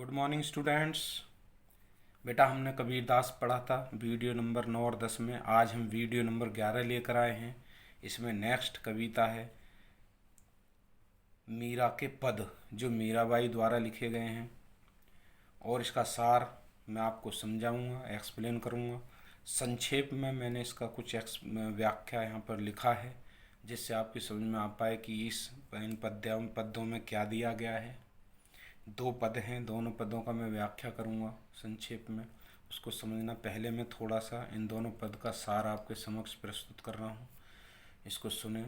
Good morning students. बेटा हमने कबीरदास पढ़ा था वीडियो नंबर 9 और 10 में। आज हम वीडियो नंबर 11 लेकर आए हैं। इसमें नेक्स्ट कविता है मीरा के पद, जो मीराबाई द्वारा लिखे गए हैं, और इसका सार मैं आपको समझाऊंगा, एक्सप्लेन करूंगा। संक्षेप में मैंने इसका कुछ व्याख्या यहाँ पर लिखा है, जिससे आपकी समझ में आ पाए कि इन पद्यों में क्या दिया गया है। दो पद हैं, दोनों पदों का मैं व्याख्या करूंगा संक्षेप में। उसको समझना पहले मैं थोड़ा सा इन दोनों पद का सार आपके समक्ष प्रस्तुत कर रहा हूँ। इसको सुने।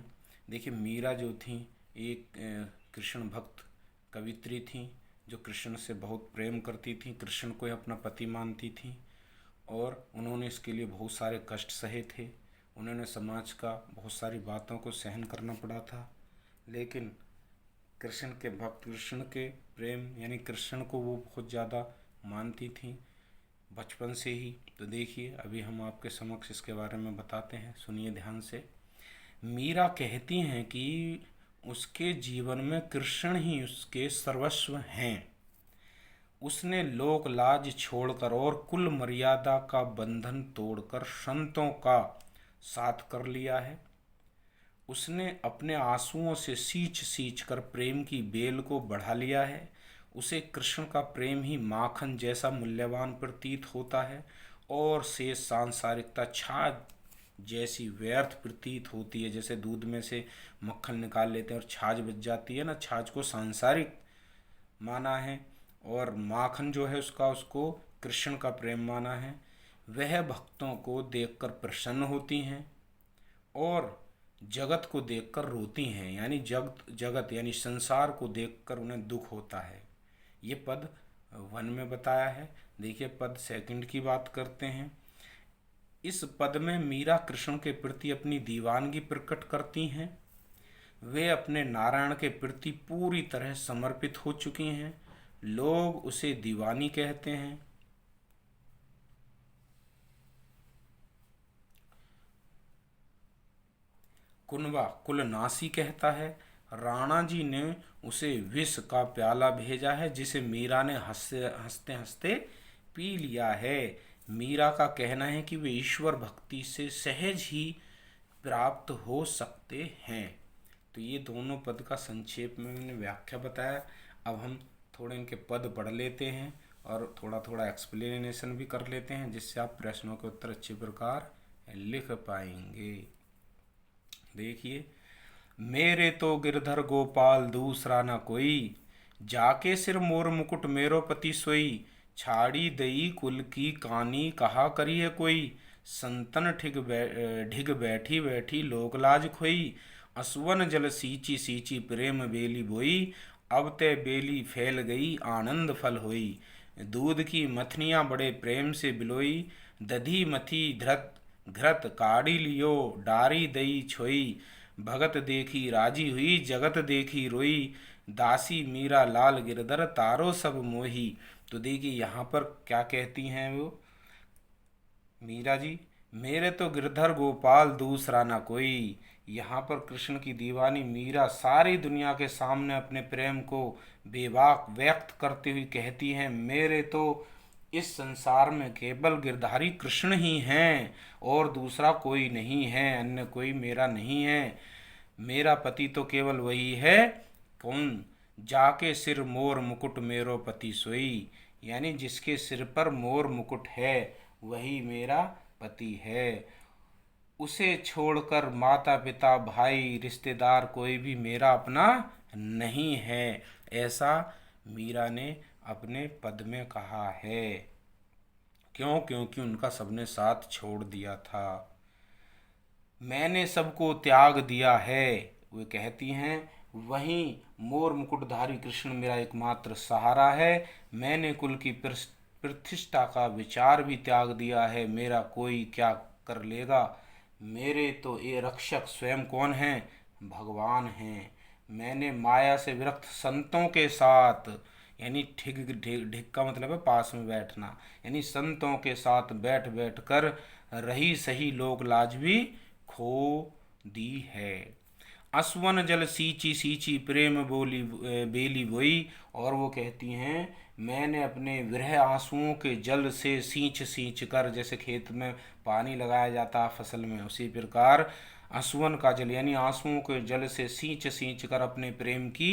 देखिए, मीरा जो थी एक कृष्ण भक्त कवित्री थी, जो कृष्ण से बहुत प्रेम करती थी, कृष्ण को ही अपना पति मानती थी, और उन्होंने इसके लिए बहुत सारे कष्ट सहे थे। उन्होंने समाज का बहुत सारी बातों को सहन करना पड़ा था, लेकिन कृष्ण के भक्त, कृष्ण के प्रेम यानी कृष्ण को वो बहुत ज़्यादा मानती थी बचपन से ही। तो देखिए, अभी हम आपके समक्ष इसके बारे में बताते हैं, सुनिए ध्यान से। मीरा कहती हैं कि उसके जीवन में कृष्ण ही उसके सर्वस्व हैं। उसने लोक लाज छोड़कर और कुल मर्यादा का बंधन तोड़कर संतों का साथ कर लिया है। उसने अपने आंसुओं से सींच सींच कर प्रेम की बेल को बढ़ा लिया है। उसे कृष्ण का प्रेम ही माखन जैसा मूल्यवान प्रतीत होता है, और शेष सांसारिकता छाछ जैसी व्यर्थ प्रतीत होती है। जैसे दूध में से मक्खन निकाल लेते हैं और छाछ बच जाती है ना, छाछ को सांसारिक माना है, और माखन जो है उसको कृष्ण का प्रेम माना है। वह भक्तों को देखकर प्रसन्न होती हैं और जगत को देखकर रोती हैं, यानी जगत यानी संसार को देखकर उन्हें दुख होता है। ये पद 1 में बताया है। देखिए, पद 2 की बात करते हैं। इस पद में मीरा कृष्ण के प्रति अपनी दीवानगी प्रकट करती हैं। वे अपने नारायण के प्रति पूरी तरह समर्पित हो चुकी हैं। लोग उसे दीवानी कहते हैं। कुनबा कुलनासी कहता है। राणा जी ने उसे विष का प्याला भेजा है, जिसे मीरा ने हंसते हंसते पी लिया है। मीरा का कहना है कि वे ईश्वर भक्ति से सहज ही प्राप्त हो सकते हैं। तो ये दोनों पद का संक्षेप में मैंने व्याख्या बताया। अब हम थोड़े इनके पद पढ़ लेते हैं और थोड़ा थोड़ा एक्सप्लेनेशन भी कर लेते हैं, जिससे आप प्रश्नों के उत्तर अच्छी प्रकार लिख पाएंगे। देखिए, मेरे तो गिरधर गोपाल दूसरा न कोई, जाके सिर मोर मुकुट मेरो पति सोई। छाड़ी दई कुल की कानी कहा करिए कोई, संतन ढिग बैठी बैठी लोक लाज खोई। असवन जल सींची सींची प्रेम बेली बोई, अब ते बेली फैल गई आनंद फल होई। दूध की मथनियाँ बड़े प्रेम से बिलोई, दधी मथी धृत घृत काढ़ी लियो डारी दई छोई। भगत देखी राजी हुई जगत देखी रोई, दासी मीरा लाल गिरधर तारो सब मोही। तो देखिए, यहाँ पर क्या कहती हैं वो मीरा जी, मेरे तो गिरधर गोपाल दूसरा ना कोई। यहाँ पर कृष्ण की दीवानी मीरा सारी दुनिया के सामने अपने प्रेम को बेबाक व्यक्त करते हुए कहती हैं, मेरे तो इस संसार में केवल गिरधारी कृष्ण ही हैं और दूसरा कोई नहीं है, अन्य कोई मेरा नहीं है। मेरा पति तो केवल वही है। कौन? जाके सिर मोर मुकुट मेरो पति सोई, यानी जिसके सिर पर मोर मुकुट है वही मेरा पति है। उसे छोड़कर माता पिता भाई रिश्तेदार कोई भी मेरा अपना नहीं है, ऐसा मीरा ने अपने पद में कहा है। क्यों? क्योंकि उनका सबने साथ छोड़ दिया था। मैंने सबको त्याग दिया है, वे कहती हैं, वहीं मोर मुकुटधारी कृष्ण मेरा एकमात्र सहारा है। मैंने कुल की प्रतिष्ठा का विचार भी त्याग दिया है, मेरा कोई क्या कर लेगा। मेरे तो ये रक्षक स्वयं कौन हैं? भगवान हैं। मैंने माया से विरक्त संतों के साथ, यानी ठिग ढिग ढिग का मतलब है पास में बैठना, यानी संतों के साथ बैठ बैठ कर रही सही लोक लाज भी खो दी है। असवन जल सींची सींची प्रेम बोली बेली बोई। और वो कहती हैं मैंने अपने विरह आंसुओं के जल से सींच सींच कर, जैसे खेत में पानी लगाया जाता फसल में, उसी प्रकार असवन का जल यानी आंसुओं के जल से सींच सींच कर अपने प्रेम की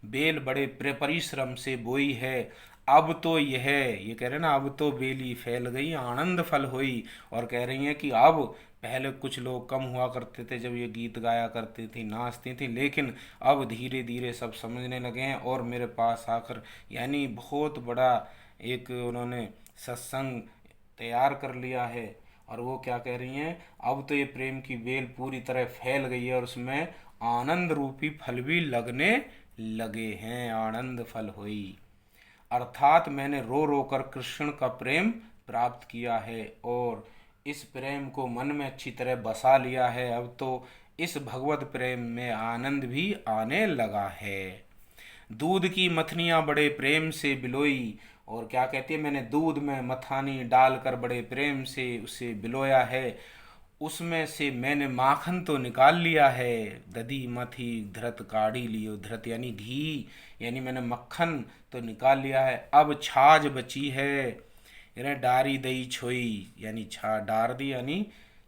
बेल बड़े परिश्रम से बोई है। अब तो यह ये कह रहे हैं ना, अब तो बेली फैल गई आनंद फल हुई। और कह रही हैं कि अब, पहले कुछ लोग कम हुआ करते थे जब ये गीत गाया करती थी नाचती थी, लेकिन अब धीरे धीरे सब समझने लगे हैं और मेरे पास आकर, यानी बहुत बड़ा एक उन्होंने सत्संग तैयार कर लिया है। और वो क्या कह रही हैं, अब तो ये प्रेम की बेल पूरी तरह फैल गई है और उसमें आनंद रूपी फल भी लगने लगे हैं, आनंद फल हुई। अर्थात मैंने रो रो कर कृष्ण का प्रेम प्राप्त किया है और इस प्रेम को मन में अच्छी तरह बसा लिया है। अब तो इस भगवत प्रेम में आनंद भी आने लगा है। दूध की मथनियाँ बड़े प्रेम से बिलोई। और क्या कहती है, मैंने दूध में मथानी डालकर बड़े प्रेम से उसे बिलोया है, उसमें से मैंने माखन तो निकाल लिया है। दधी मथी धृत काढ़ी लियो, धृत यानी घी, यानी मैंने मक्खन तो निकाल लिया है, अब छाछ बची है। यानी डारी दही छोई, यानी छा डार दी यानी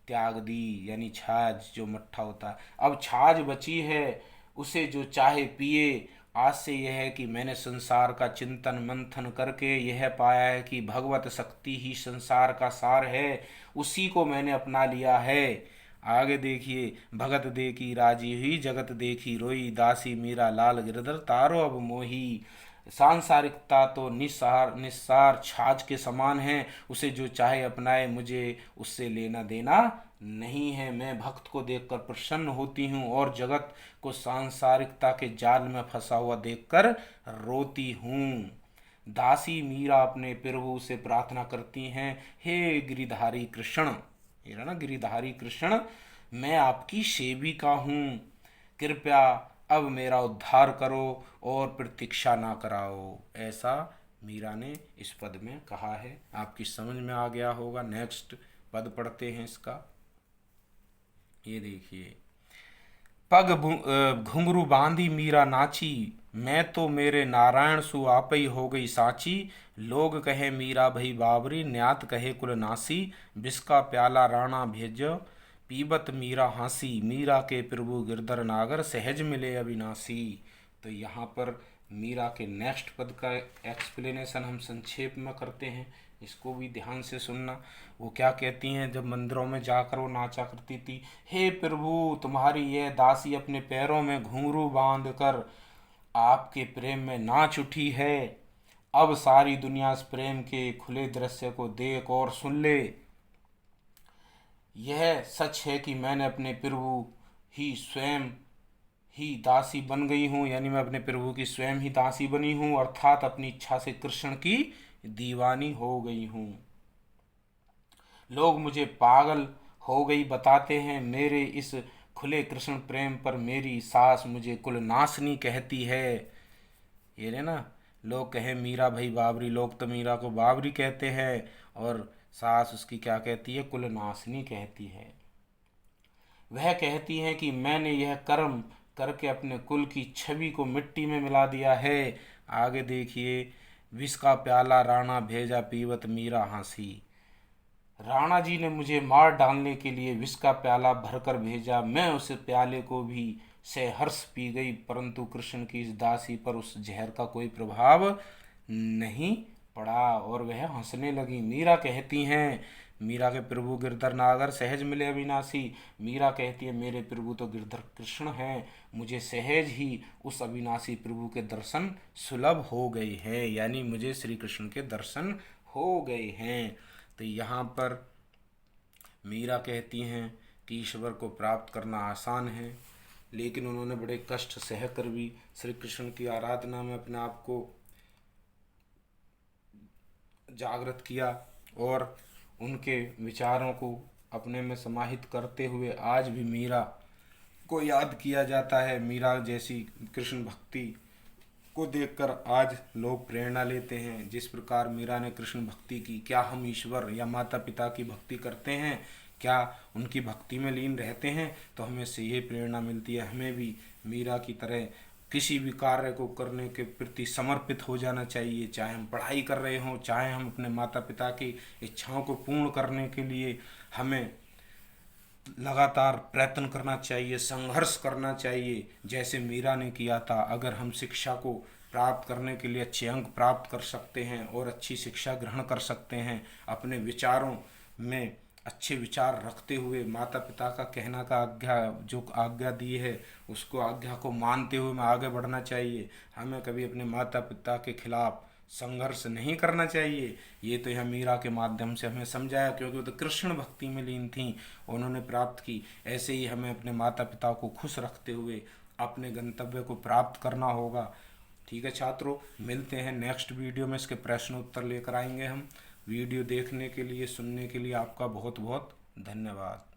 त्याग दी, यानी छाछ जो मट्ठा होता है, अब छाछ बची है, उसे जो चाहे पिए। आज से यह है कि मैंने संसार का चिंतन मंथन करके यह पाया है कि भगवत शक्ति ही संसार का सार है, उसी को मैंने अपना लिया है। आगे देखिए, भगत देखी राजी हुई, जगत देखी रोई, दासी मीरा लाल गिरधर तारो अब मोही। सांसारिकता तो निस्सार निस्सार छाछ के समान है, उसे जो चाहे अपनाए, मुझे उससे लेना देना नहीं है। मैं भक्त को देखकर प्रसन्न होती हूँ और जगत को सांसारिकता के जाल में फंसा हुआ देखकर रोती हूँ। दासी मीरा अपने प्रभु से प्रार्थना करती हैं, हे गिरिधारी कृष्ण, ये रहा ना गिरिधारी कृष्ण, मैं आपकी सेविका हूँ, कृपया अब मेरा उद्धार करो और प्रतीक्षा ना कराओ। ऐसा मीरा ने इस पद में कहा है। आपकी समझ में आ गया होगा। नेक्स्ट पद पढ़ते हैं इसका। ये देखिए, पग घुंघरू बांधी मीरा नाची, मैं तो मेरे नारायण सु आपई हो गई साची। लोग कहे मीरा भई बाबरी, न्यात कहे कुल नासी। बिस्का प्याला राणा भेजो, पीबत मीरा हांसी। मीरा के प्रभु गिरधर नागर, सहज मिले अविनाशी। तो यहाँ पर मीरा के नेक्स्ट पद का एक्सप्लेनेशन हम संक्षेप में करते हैं, इसको भी ध्यान से सुनना। वो क्या कहती हैं, जब मंदिरों में जाकर वो नाचा करती थी, हे प्रभु तुम्हारी यह दासी अपने पैरों में घुंघरू बांध कर आपके प्रेम में नाच उठी है। अब सारी दुनिया इस प्रेम के खुले दृश्य को देख और सुन ले। यह सच है कि मैंने अपने प्रभु ही स्वयं ही दासी बन गई हूँ, यानी मैं अपने प्रभु की स्वयं ही दासी बनी हूँ, अर्थात अपनी इच्छा से कृष्ण की दीवानी हो गई हूँ। लोग मुझे पागल हो गई बताते हैं, मेरे इस खुले कृष्ण प्रेम पर मेरी सास मुझे कुलनाशनी कहती है। ये रे ना, लोग कहे मीरा भाई बाबरी, लोग तो मीरा को बाबरी कहते हैं और सास उसकी क्या कहती है, कुलनाशनी कहती है। वह कहती हैं कि मैंने यह कर्म करके अपने कुल की छवि को मिट्टी में मिला दिया है। आगे देखिए, विष का प्याला राणा भेजा, पीवत मीरा हंसी। राणा जी ने मुझे मार डालने के लिए विष का प्याला भरकर भेजा, मैं उस प्याले को भी सहर्ष पी गई, परंतु कृष्ण की इस दासी पर उस जहर का कोई प्रभाव नहीं पड़ा और वह हंसने लगी। मीरा कहती हैं, मीरा के प्रभु गिरधर नागर, सहज मिले अविनाशी। मीरा कहती है, मेरे प्रभु तो गिरधर कृष्ण हैं, मुझे सहज ही उस अविनाशी प्रभु के दर्शन सुलभ हो गए हैं, यानी मुझे श्री कृष्ण के दर्शन हो गए हैं। तो यहाँ पर मीरा कहती हैं कि ईश्वर को प्राप्त करना आसान है, लेकिन उन्होंने बड़े कष्ट सह कर भी श्री कृष्ण की आराधना में अपने आप को जागृत किया और उनके विचारों को अपने में समाहित करते हुए आज भी मीरा को याद किया जाता है। मीरा जैसी कृष्ण भक्ति को देखकर आज लोग प्रेरणा लेते हैं। जिस प्रकार मीरा ने कृष्ण भक्ति की, क्या हम ईश्वर या माता पिता की भक्ति करते हैं? क्या उनकी भक्ति में लीन रहते हैं, तो हमें से ये प्रेरणा मिलती है हमें भी मीरा की तरह किसी भी कार्य को करने के प्रति समर्पित हो जाना चाहिए। चाहे हम पढ़ाई कर रहे हों, चाहे हम अपने माता पिता की इच्छाओं को पूर्ण करने के लिए हमें लगातार प्रयत्न करना चाहिए, संघर्ष करना चाहिए, जैसे मीरा ने किया था। अगर हम शिक्षा को प्राप्त करने के लिए अच्छे अंक प्राप्त कर सकते हैं और अच्छी शिक्षा ग्रहण कर सकते हैं, अपने विचारों में अच्छे विचार रखते हुए माता पिता का कहना का आज्ञा दी है उसको आज्ञा को मानते हुए हमें आगे बढ़ना चाहिए। हमें कभी अपने माता पिता के खिलाफ संघर्ष नहीं करना चाहिए। ये तो यह मीरा के माध्यम से हमें समझाया, क्योंकि वो तो कृष्ण भक्ति में लीन थी, उन्होंने प्राप्त की। ऐसे ही हमें अपने माता पिता को खुश रखते हुए अपने गंतव्य को प्राप्त करना होगा। ठीक है छात्रों, मिलते हैं नेक्स्ट वीडियो में, इसके प्रश्न उत्तर लेकर आएंगे हम। वीडियो देखने के लिए, सुनने के लिए आपका बहुत बहुत धन्यवाद।